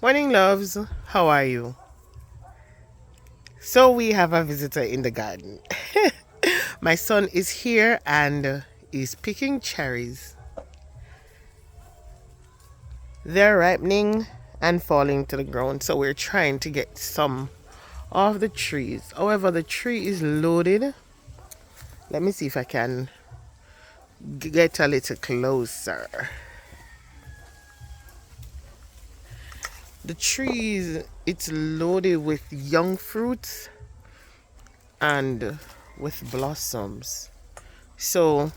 Morning, loves. How are you? So, we have a visitor in the garden. My son is here and is picking cherries. They're ripening and falling to the ground, so we're trying to get some of the trees. However, the tree is loaded. Let me see if I can get a little closer. The trees, it's loaded with young fruits and with blossoms. So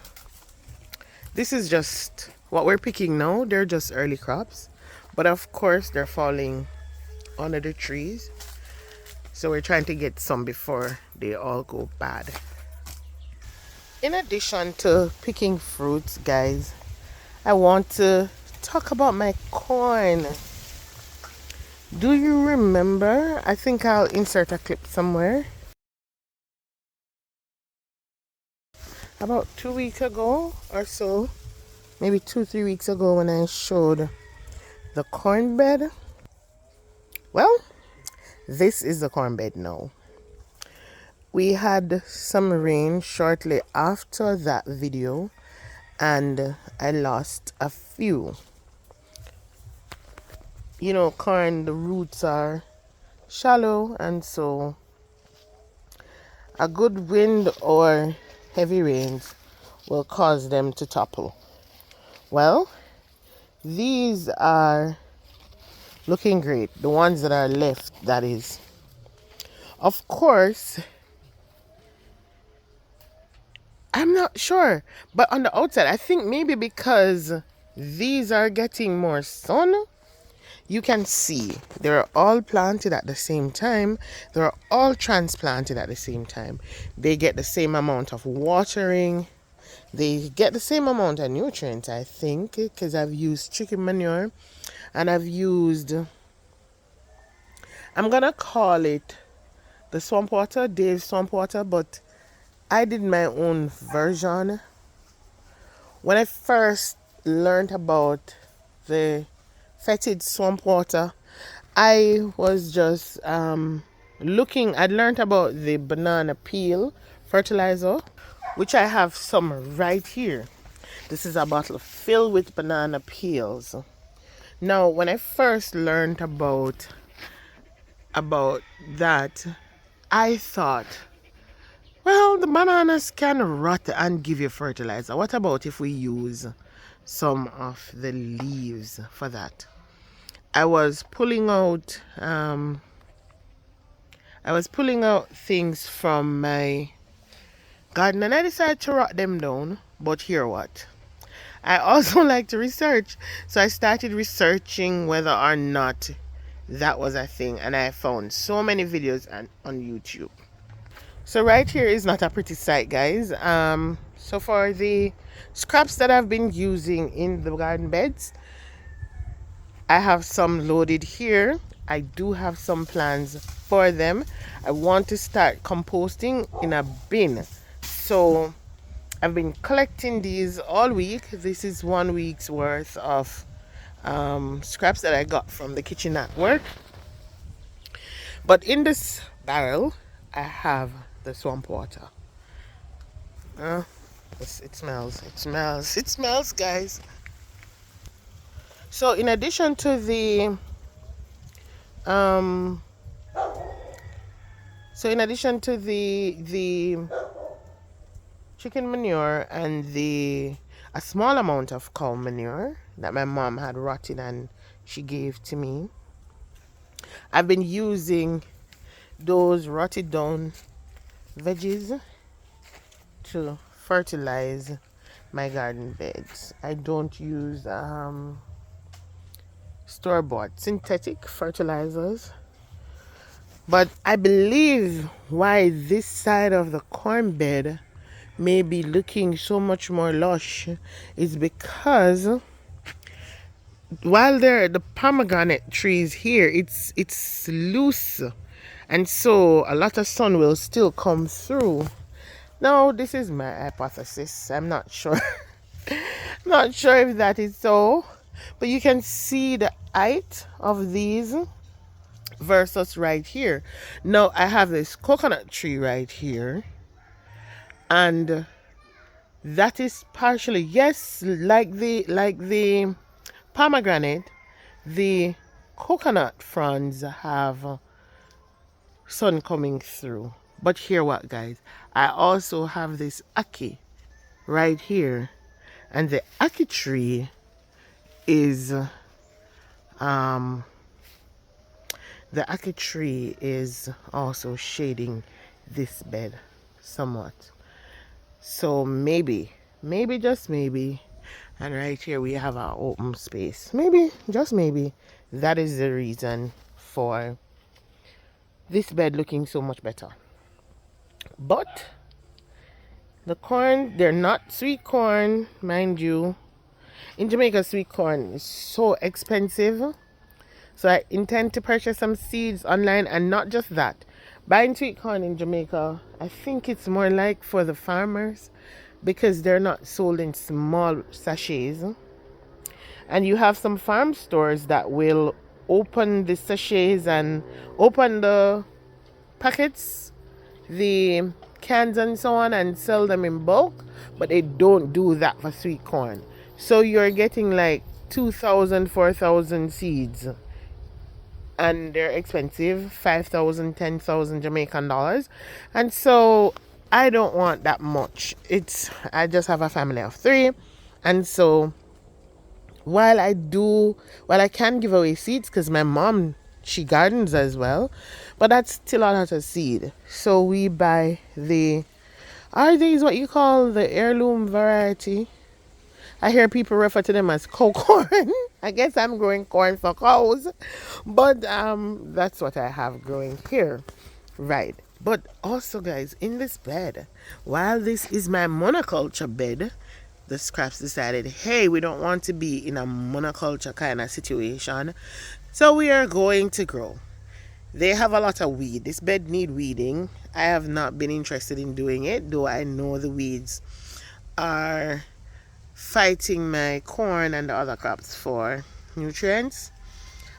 this is just what we're picking now. They're just early crops, but of course they're falling under the trees. So we're trying to get some before they all go bad. In addition to picking fruits, guys, I want to talk about my corn. Do you remember? I think I'll insert a clip somewhere. About 2 weeks ago or so, maybe 2, 3 weeks ago, when I showed the corn bed. Well, this is the corn bed now. We had some rain shortly after that video and I lost a few. You know, corn, the roots are shallow, and so a good wind or heavy rains will cause them to topple. Well, these are looking great. The ones that are left, that is. Of course, I'm not sure, but on the outside, I think maybe because these are getting more sun, you can see they're all planted at the same time. They're all transplanted at the same time. They get the same amount of watering. They get the same amount of nutrients, I think, because I've used chicken manure and I've used, I'm gonna call it the swamp water, Dave's swamp water, but I did my own version. When I first learned about the fetid swamp water, I was just looking. I'd learned about the banana peel fertilizer, which I have some right here. This is a bottle filled with banana peels. Now, when I first learned about that, I thought, well, the bananas can rot and give you fertilizer. What about if we use some of the leaves for that? I was pulling out things from my garden and I decided to rot them down. But here what? I also like to research. So I started researching whether or not that was a thing, and I found so many videos on YouTube. So right here is not a pretty sight, guys. So for the scraps that I've been using in the garden beds, I have some loaded here. I do have some plans for them. I want to start composting in a bin. So I've been collecting these all week. This is 1 week's worth of scraps that I got from the kitchen at work. But in this barrel, I have the swamp water. It smells, guys. So in addition to the chicken manure and a small amount of cow manure that my mom had rotted and she gave to me, I've been using those rotted down veggies to fertilize my garden beds. I don't use store-bought synthetic fertilizers. But I believe why this side of the corn bed may be looking so much more lush is because while the pomegranate trees here, it's loose, and so a lot of sun will still come through. Now, this is my hypothesis. I'm not sure. Not sure if that is so. But you can see the height of these versus right here. Now I have this coconut tree right here, and that is partially, yes, like the pomegranate, the coconut fronds have sun coming through. But here what, guys, I also have this ackee right here, and the ackee tree is um the ackee tree is also shading this bed somewhat. So maybe just maybe, and right here we have our open space. Maybe, just maybe, that is the reason for this bed looking so much better. But the corn, they're not sweet corn, mind you. In Jamaica, sweet corn is so expensive. So I intend to purchase some seeds online, and not just that. Buying sweet corn in Jamaica, I think it's more like for the farmers because they're not sold in small sachets. And you have some farm stores that will open the sachets and open the packets, the cans and so on, and sell them in bulk, but they don't do that for sweet corn. So you're getting like 2,000, 4,000 seeds, and they're expensive, 5,000, 10,000 Jamaican dollars. And so I don't want that much. I just have a family of 3, and so while I can give away seeds because my mom, she gardens as well, but that's still a lot of seed. So we buy are these what you call the heirloom variety? I hear people refer to them as cow corn. I guess I'm growing corn for cows, but that's what I have growing here, right? But also, guys, in this bed, while this is my monoculture bed, the scraps decided, hey, we don't want to be in a monoculture kind of situation, so we are going to grow. They have a lot of weed. This bed need weeding. I have not been interested in doing it, though I know the weeds are fighting my corn and the other crops for nutrients.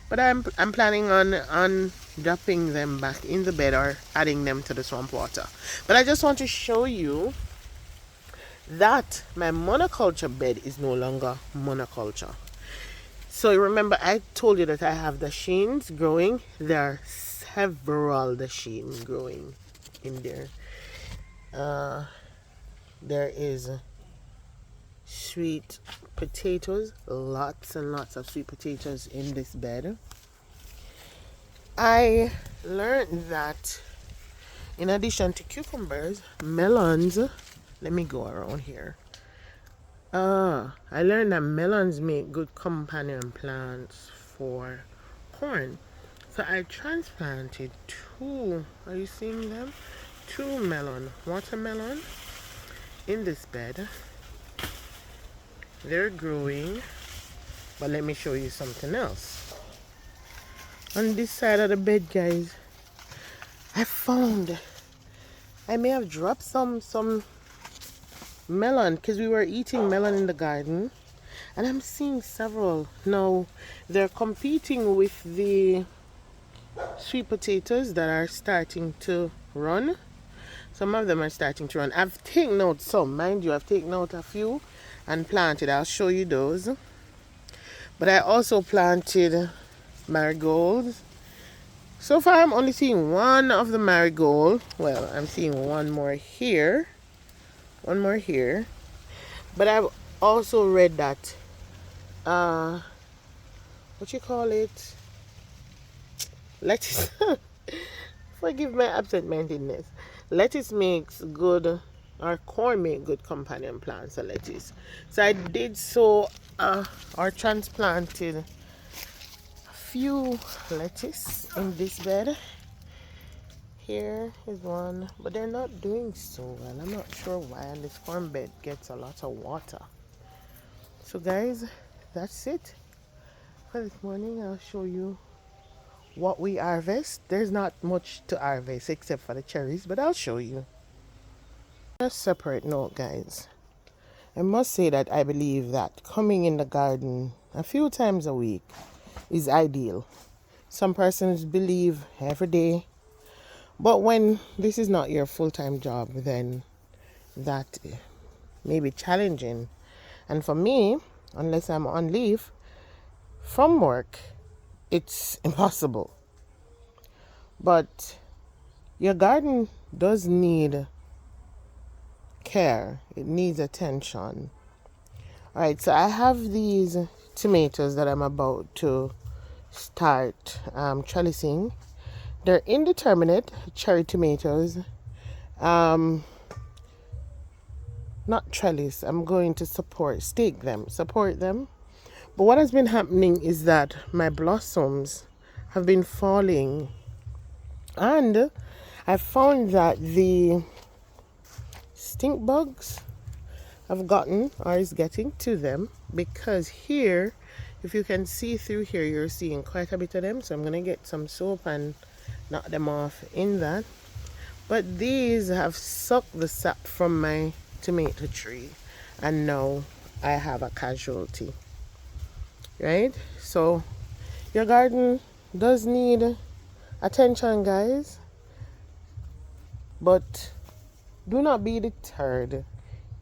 But I'm planning on dropping them back in the bed or adding them to the swamp water. But I just want to show you that my monoculture bed is no longer monoculture. So remember I told you that I have the sheens growing. There are several sheens growing in there. There is sweet potatoes, lots and lots of sweet potatoes in this bed. I learned that in addition to cucumbers, melons, let me go around here. I learned that melons make good companion plants for corn. So I transplanted 2, are you seeing them? 2 watermelon in this bed. They're growing, but let me show you something else. On this side of the bed, guys, I may have dropped some melon because we were eating melon in the garden, and I'm seeing several now. They're competing with the sweet potatoes that are starting to run. Some of them are starting to run. I've taken out some, mind you, I've taken out a few and planted. I'll show you those. But I also planted marigolds. So far I'm only seeing one of the marigold. Well, I'm seeing one more here. One more here. But I've also read that what you call it? Lettuce. Forgive my absent-mindedness. Lettuce makes good, or corn make good companion plants for lettuce. So I did sow or transplanted a few lettuce in this bed. Here is one, but they're not doing so well. I'm not sure why, and this corn bed gets a lot of water. So guys, that's it for this morning. I'll show you what we harvest. There's not much to harvest except for the cherries, but I'll show you. A separate note, guys. I must say that I believe that coming in the garden a few times a week is ideal. Some persons believe every day, but when this is not your full-time job, then that may be challenging. And for me, unless I'm on leave from work, it's impossible. But your garden does need care, it needs attention. All right, so I have these tomatoes that I'm about to start trellising. They're indeterminate cherry tomatoes. Um, Not trellis. I'm going to support them. But what has been happening is that my blossoms have been falling, and I found that the stink bugs have gotten or is getting to them, because here, if you can see through here, you're seeing quite a bit of them. So I'm gonna get some soap and knock them off in that. But these have sucked the sap from my tomato tree, and now I have a casualty, right? So your garden does need attention, guys, but do not be deterred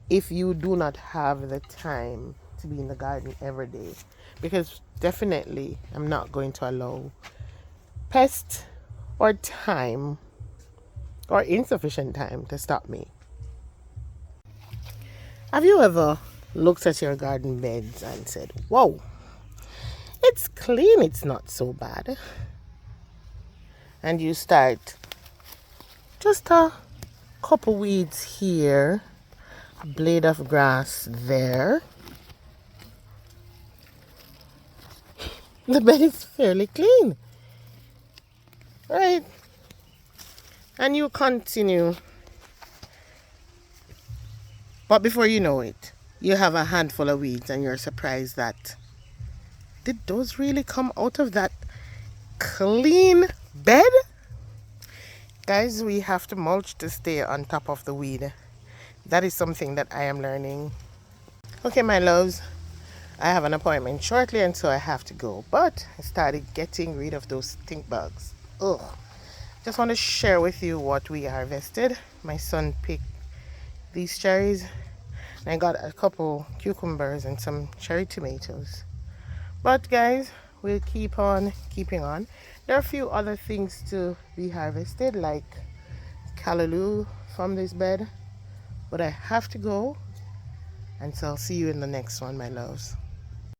if you do not have the time to be in the garden every day, because definitely I'm not going to allow pest or time or insufficient time to stop me. Have you ever looked at your garden beds and said, whoa, it's clean, it's not so bad? And you start just a couple weeds here, a blade of grass there. The bed is fairly clean, right? And you continue. But before you know it, you have a handful of weeds and you're surprised that, did those really come out of that clean bed? Guys, we have to mulch to stay on top of the weed. That is something that I am learning. Okay, my loves, I have an appointment shortly and so I have to go. But I started getting rid of those stink bugs. Ugh. Just want to share with you what we harvested. My son picked these cherries. And I got a couple cucumbers and some cherry tomatoes. But guys, we'll keep on keeping on. There are a few other things to be harvested, like callaloo from this bed. But I have to go. And so I'll see you in the next one, my loves.